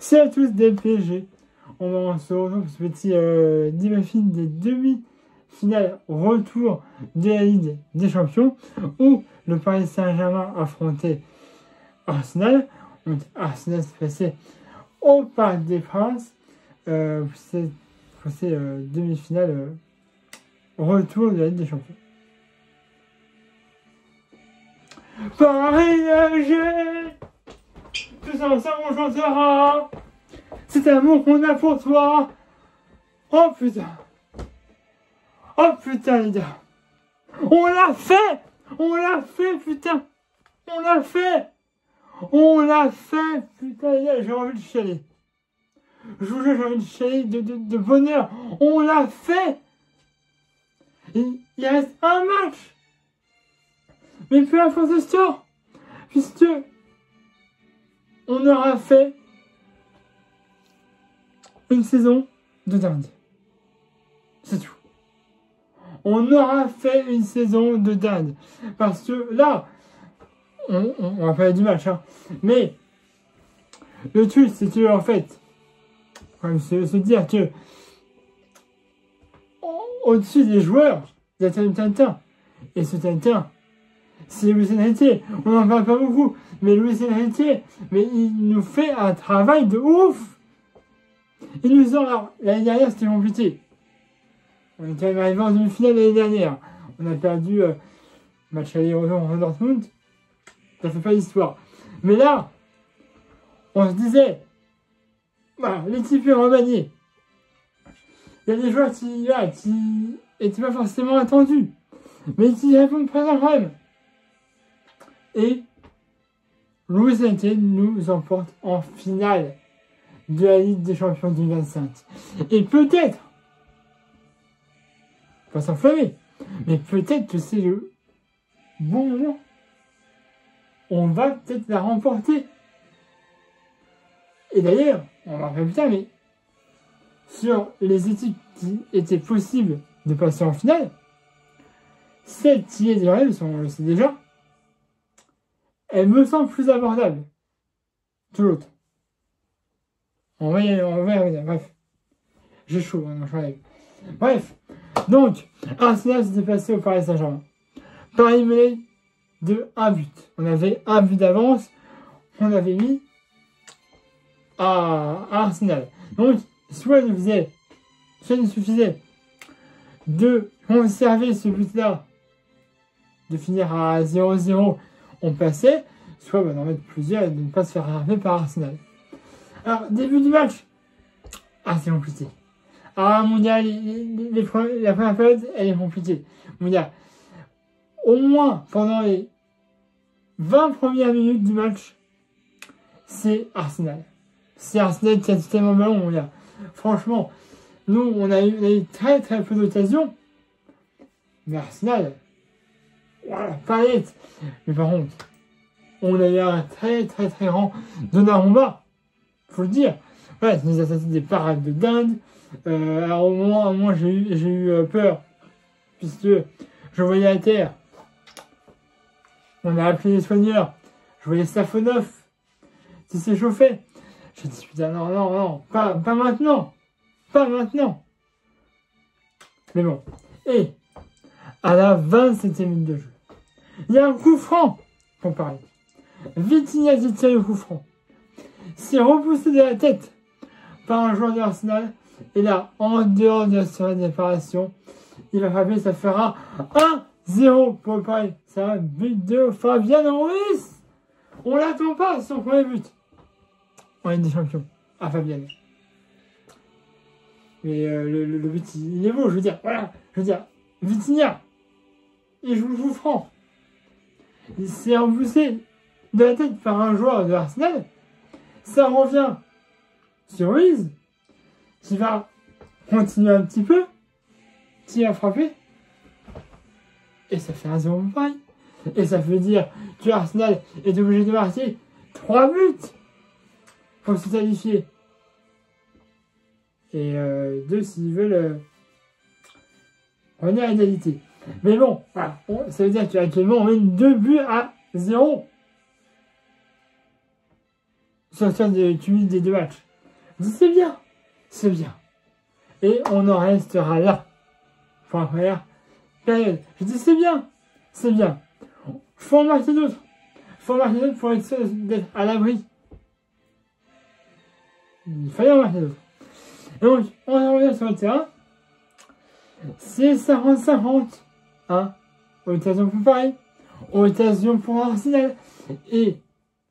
C'est à tous des PSG. On se retrouve pour ce petit débriefing des demi-finales retour de la Ligue des Champions où le Paris Saint-Germain affrontait Arsenal. Donc Arsenal s'est passé au Parc des Princes pour ces demi-finales retour de la Ligue des Champions. Paris-Alger, tous ensemble on chantera cet amour qu'on a pour toi. Oh putain, les gars, on l'a fait, putain, on l'a fait, putain les gars, j'ai envie de chialer. Je vous jure, j'ai envie de chialer de bonheur. On l'a fait. Il reste un match. Mais peu importe le score, puisque on aura fait une saison de dingue. C'est tout. On aura fait une saison de dingue. Parce que là, on va parler du match, hein, mais le truc, c'est que en fait, comme se dire que au-dessus des joueurs, il y a Tintin. Et ce Tintin, c'est Luis Enrique. On n'en parle pas beaucoup, mais Luis Enrique, mais il nous fait un travail de ouf. Il nous en... Alors, l'année dernière, c'était compliqué. On est quand même arrivé en demi-finale l'année dernière. On a perdu match aller-retour en Dortmund. Ça fait pas l'histoire. Mais là, on se disait, voilà, l'équipe est remaniée. Il y a des joueurs qui n'étaient pas forcément attendus, mais qui répondent présent quand même. Et Luis Enrique nous emporte en finale de la Ligue des Champions 2025. Et peut-être, pas s'enflammer, mais peut-être que c'est le bon moment. On va peut-être la remporter. Et d'ailleurs, on va faire plus tard, mais sur les équipes qui étaient possibles de passer en finale, celle qui est déjà là, on le sait déjà, elle me semble plus abordable que l'autre. On va y revenir, bref. J'ai chaud, maintenant, je m'enlève. Bref, donc, Arsenal s'était passé au Paris Saint-Germain. Paris mené de 1 but. On avait un but d'avance, on avait mis à Arsenal. Donc, soit il nous suffisait de conserver ce but-là, de finir à 0-0, on passait, soit d'en mettre plusieurs et de ne pas se faire rattraper par Arsenal. Alors, début du match, c'est compliqué. Alors, Mondial, la première période, elle est compliquée. Mondial, au moins pendant les 20 premières minutes du match, c'est Arsenal. C'est Arsenal qui a tellement ballon, Mondial. Franchement, nous, on a eu très très peu d'occasions. Mais Arsenal, voilà, pas net. Mais par contre, on a eu un très très très grand Donnarumma. Faut le dire. Ouais, ça nous a sorti des parades de dingue. Alors au moment, j'ai eu peur. Puisque je voyais à terre. On a appelé les soigneurs. Je voyais Safonov qui s'échauffait. J'ai dit putain non, pas maintenant. Pas maintenant. Mais bon. Et à la 27e minute de jeu, il y a un coup franc pour Paris. Vitinha qui tire le coup franc. C'est repoussé de la tête par un joueur de Arsenal. Et là, en dehors de la surface de réparation, il va frapper, ça fera 1-0 pour Paris. C'est un but de Fabian Ruiz. On l'attend pas, son premier but en Ligue des Champions à Fabian. Mais le but, il est beau, je veux dire. Voilà, je veux dire, Vitinha, il joue le coup franc. Il s'est repoussé de la tête par un joueur de Arsenal. Ça revient sur Ruiz, qui va continuer un petit peu, qui va frapper. Et ça fait 1-0 pour Paris. Et ça veut dire que Arsenal est obligé de marquer 3 buts pour se qualifier. Et 2 s'ils veulent revenir à l'égalité. Mais bon, voilà, ça veut dire qu'actuellement on mène 2-0 sur le cumul des 2 matchs. Je dis c'est bien. C'est bien. Et on en restera là. Pour la première période. Je dis c'est bien. C'est bien. Faut en marquer d'autres. Faut en marquer d'autres pour être sûr d'être à l'abri. Il fallait en marquer d'autres. Et donc, on revient sur le terrain. C'est 50-50. Hein, occasion pour Paris. Occasion pour Arsenal. Et,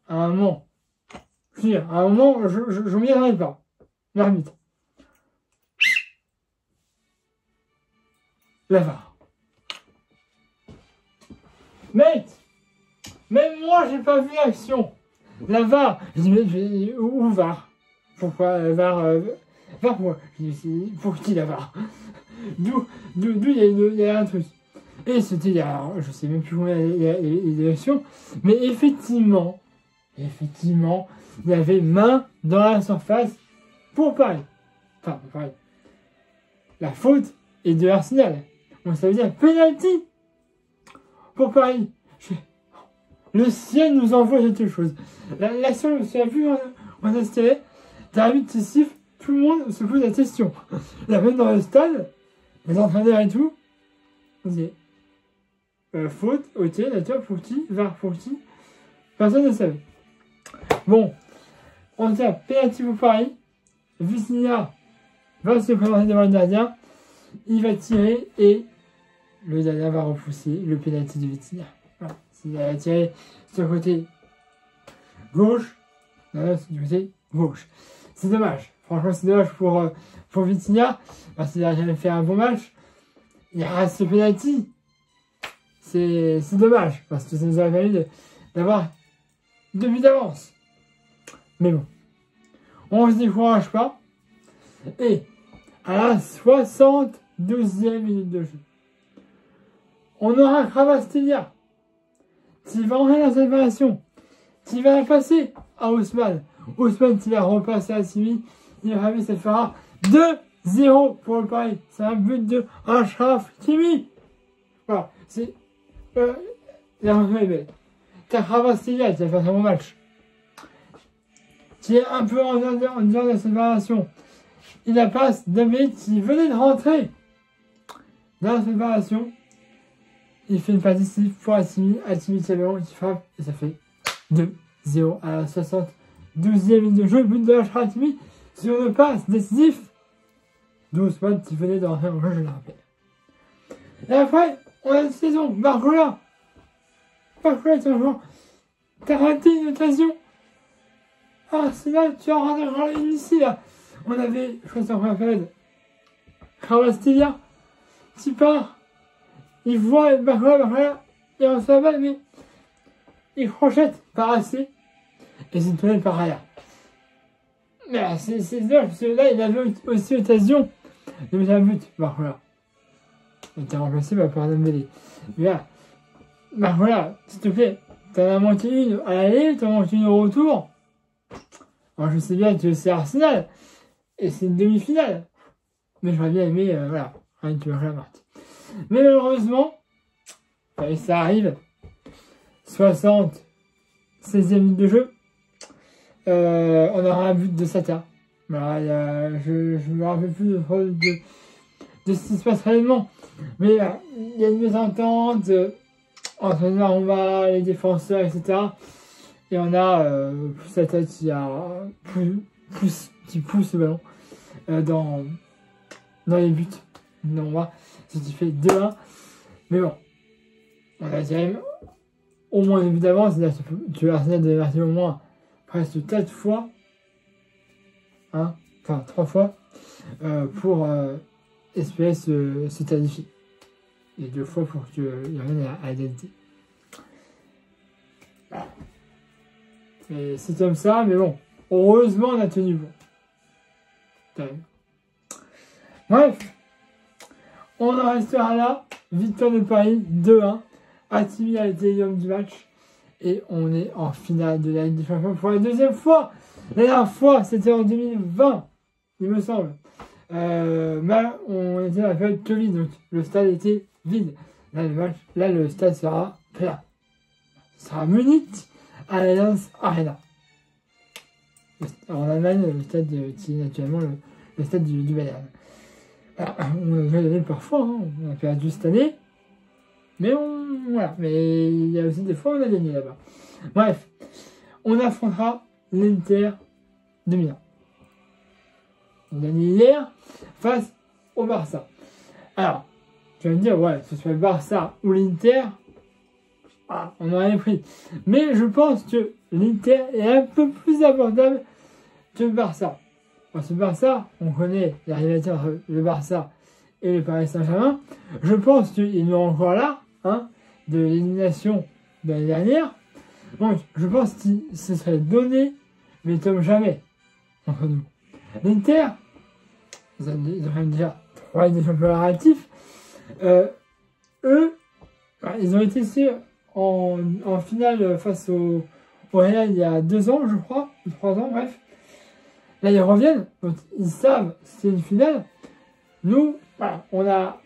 à un moment, je veux dire, à un moment, je m'y arrête pas. L'arbitre. La VAR. Mec, même moi, j'ai pas vu l'action. La VAR. Je dis, mais où VAR? Pourquoi VAR VAR pour moi. Je dis, pour qui la VAR? D'où il y a un truc. Et c'était il y a, je sais même plus combien il y a l'élection, mais effectivement, il y avait main dans la surface pour Paris. Enfin, pour Paris. La faute est de Arsenal. Donc ça veut dire penalty pour Paris. Le ciel nous envoie quelque chose. L'action, je me suis vu, on a télé, l'arbitre siffle, tout le monde se pose la question. Là, même dans le stade, les entraîneurs et tout, on dit faute, ok, d'accord, pour qui, VAR pour qui, personne ne savait. Bon, on dit penalty pour Paris, Vitinha va se présenter devant le gardien, il va tirer et le gardien va repousser le penalty de Vitinha. Voilà, il a tiré sur le côté gauche, là, du côté gauche. C'est dommage, franchement c'est dommage pour Vitinha, parce qu'il a jamais fait un bon match. Il reste ce penalty. C'est dommage, parce que ça nous aurait permis d'avoir 2 buts d'avance. Mais bon, on ne se décourage pas. Et à la 72e minute de jeu, on aura Kvaratskhelia qui va entrer dans cette variation, qui va la passer à Ousmane. Ousmane qui va repasser à Simi. Il va ça fera 2-0 pour le Paris. C'est un but de Achraf Hakimi. Voilà, c'est la raison est belle. T'as Kvaratskhelia qui a fait un bon match, qui est un peu en dehors de cette variation. Il la passe David qui venait de rentrer dans cette variation. Il fait une passe ici pour Hakimi qui a le ballon qui frappe et ça fait 2-0 à la 72e minute de jeu. But de Achraf Hakimi sur une passe décisif d'Ousmane qui venait de rentrer en jeu, je le rappelle. Et après, on a une saison, Barcola, c'est un joueur. T'as raté une occasion. Ah, c'est là, tu as raté une ici, là. On avait, je crois que c'est en première période, Kvaratskhelia, qui part. Il voit Barcola, il reçoit la balle, mais il crochette par assez. Et c'est une tournée par arrière. Mais c'est dommage, parce que là, il avait aussi l'occasion de mettre un but, Barcola. Il était remplacé par Dembélé. Mais là, Barcola, s'il te plaît, t'en as manqué une à l'aller, t'en as manqué une au retour. Alors je sais bien que c'est Arsenal, et c'est une demi-finale. Mais j'aurais bien aimé, voilà, rien que la partie. Mais malheureusement, et ça arrive, 76e minute de jeu, on aura un but de Saka. Voilà, je me rappelle plus de ce qui se passe réellement. Mais il y a une mésentente entre Narumba, les défenseurs, etc. Et on a Saka qui pousse le ballon dans les buts. Narumba, ce qui fait 2-1. Mais bon, on a quand même au moins 2 buts d'avance. Tu as Arsenal de marquer au moins presque 4 fois. Hein, enfin 3 fois. Pour espérer se qualifier. Et 2 fois pour qu'il revienne à égalité. Voilà. Et c'est comme ça, mais bon. Heureusement, on a tenu bon. Quand même. Bref. On en restera là. Victoire de Paris, 2-1. Hakimi a été l'homme du match. Et on est en finale de la Ligue des Champions pour la 2e fois. La dernière fois, c'était en 2020, il me semble. On était dans la période Covid, donc le stade était vide. Là, le stade sera plein. Ce sera Munich à l'Allianz Arena. en Allemagne, le stade qui est naturellement le stade du Bayern. Alors, on a déjà gagné parfois, hein, on a perdu cette année, mais voilà. Mais il y a aussi des fois où on a gagné là-bas. Bref, on affrontera l'Inter de Milan. On a gagné hier face au Barça. Alors, tu vas me dire, ouais, que ce soit le Barça ou l'Inter, on aurait pris. Mais je pense que l'Inter est un peu plus abordable que le Barça. Parce que le Barça, on connaît la rivalité entre le Barça et le Paris Saint-Germain. Je pense qu'ils sont encore là, hein, de l'élimination de l'année dernière. Donc, je pense qu'il se serait donné, mais comme jamais, entre nous. L'Inter, ils ont quand même déjà 3 des championnats relatifs. Eux, ils ont été sûrs en finale face au Real il y a 2 ans, je crois, ou 3 ans, bref. Là, ils reviennent, donc ils savent c'est une finale. Nous, voilà, on a,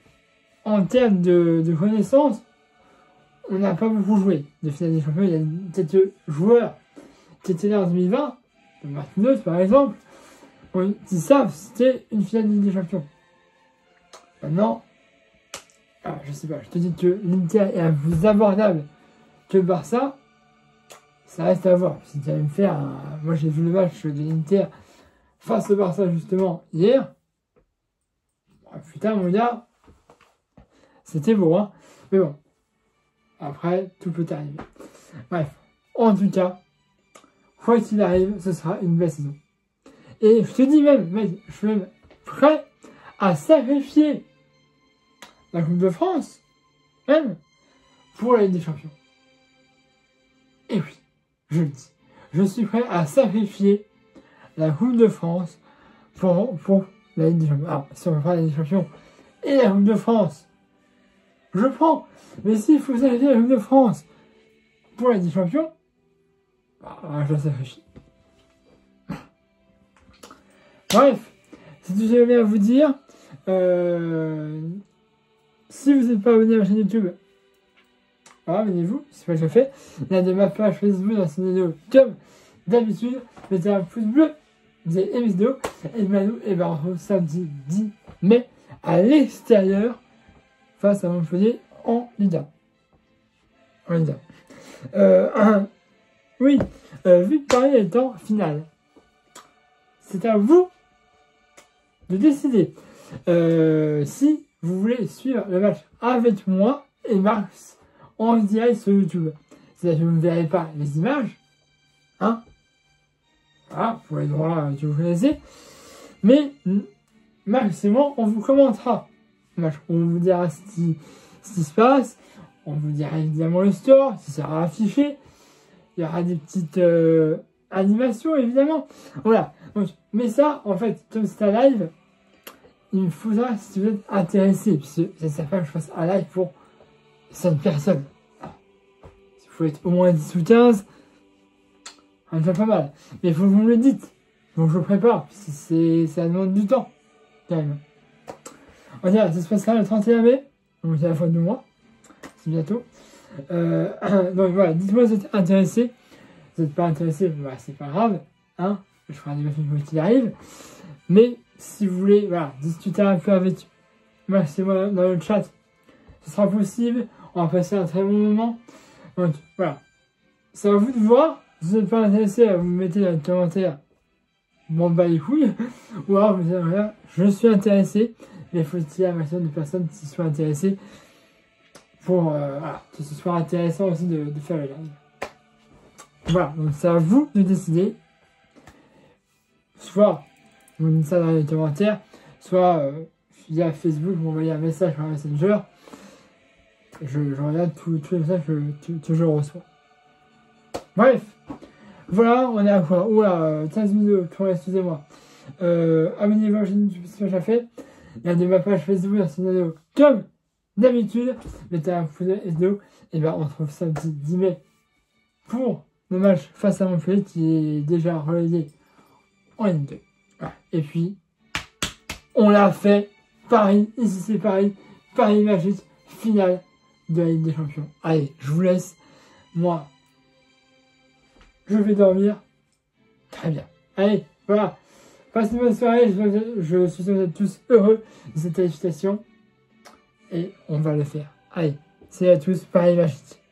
en termes de connaissances, on n'a pas beaucoup joué de finale des champions. Il y a quelques joueurs qui étaient là en 2020, comme Marquinhos par exemple, qui savent c'était une finale de Ligue des Champions. Maintenant, je sais pas, je te dis que l'Inter est un peu plus abordable que le Barça, ça reste à voir. Si tu vas me faire moi j'ai vu le match de l'Inter face au Barça justement hier. Putain mon gars, c'était beau, hein. Mais bon, après tout peut arriver. Bref, en tout cas, quoi qu'il arrive, ce sera une belle saison. Et je te dis même, mec, je suis même prêt à sacrifier la Coupe de France, même, pour la Ligue des Champions. Et oui, je le dis, je suis prêt à sacrifier la Coupe de France pour la Ligue des Champions. Alors, si on veut faire la Ligue des Champions et la Coupe de France, je prends. Mais s'il faut sacrifier la Coupe de France pour la Ligue des Champions, je la sacrifie. Bref, c'est tout ce que j'avais à vous dire. Si vous n'êtes pas abonné à ma chaîne YouTube, abonnez-vous, c'est pas déjà fait. Il y a de ma page Facebook dans cette vidéo comme d'habitude. Mettez un pouce bleu, vous avez aimé cette vidéo. Et Manu, on se retrouve samedi 10 mai à l'extérieur face à Montpellier en Liga. Oui, vu que Paris est en finale, c'est à vous de décider si vous voulez suivre le match avec moi et Max en direct sur YouTube. C'est-à-dire que vous ne verrez pas les images, hein, voilà, pour les droits que vous connaissez, mais Max et moi, on vous commentera le match. On vous dira ce qui se passe, on vous dira évidemment le score, si ça sera affiché, il y aura des petites animations évidemment, voilà. Donc, mais ça, en fait, comme c'est un live, il me faudra, si vous êtes intéressé, puisque c'est ça que je fasse un live pour 5 personnes. Il faut être au moins 10 ou 15, ça me fait pas mal. Mais il faut que vous me le dites, donc je le prépare, ça demande du temps, quand même. On dirait, ça se passera le 31 mai, donc c'est à la fin de mois, c'est bientôt. Donc voilà, dites-moi si vous êtes intéressé. Si vous n'êtes pas intéressé, c'est pas grave, hein. Je ferai des machines quoi qu'il arrive. Mais si vous voulez discuter un peu avec Max et moi dans le chat, ce sera possible. On va passer un très bon moment. Donc voilà. C'est à vous de voir. Si vous n'êtes pas intéressé, vous me mettez dans les commentaires. M'en bats les couilles. Ou alors vous me dites, je suis intéressé. Mais il faut qu'il y ait un maximum de personnes qui soient intéressées pour que ce soit intéressant aussi de faire le live. Voilà, donc c'est à vous de décider. Soit vous me dites ça dans les commentaires, soit via Facebook, vous m'envoyez un message par Messenger. Je regarde tous les messages que je reçois. Bref, voilà, on est à quoi? Oula, 15 minutes, excusez-moi. Abonnez-vous à la chaîne YouTube si ce n'est pas fait. Il y a de ma page Facebook dans cette vidéo comme d'habitude. Mettez un pouce bleu et vidéo. Et on se retrouve samedi 10 mai pour le match face à Montpellier qui est déjà relayé en Ligue 2. Voilà. Et puis, on l'a fait. Paris, ici c'est Paris. Paris Magic, finale de la Ligue des Champions. Allez, je vous laisse. Moi, je vais dormir. Très bien. Allez, voilà. Passez une bonne soirée. Je suis sûr que vous êtes tous heureux de cette qualification. Et on va le faire. Allez, salut à tous. Pareil, Magic.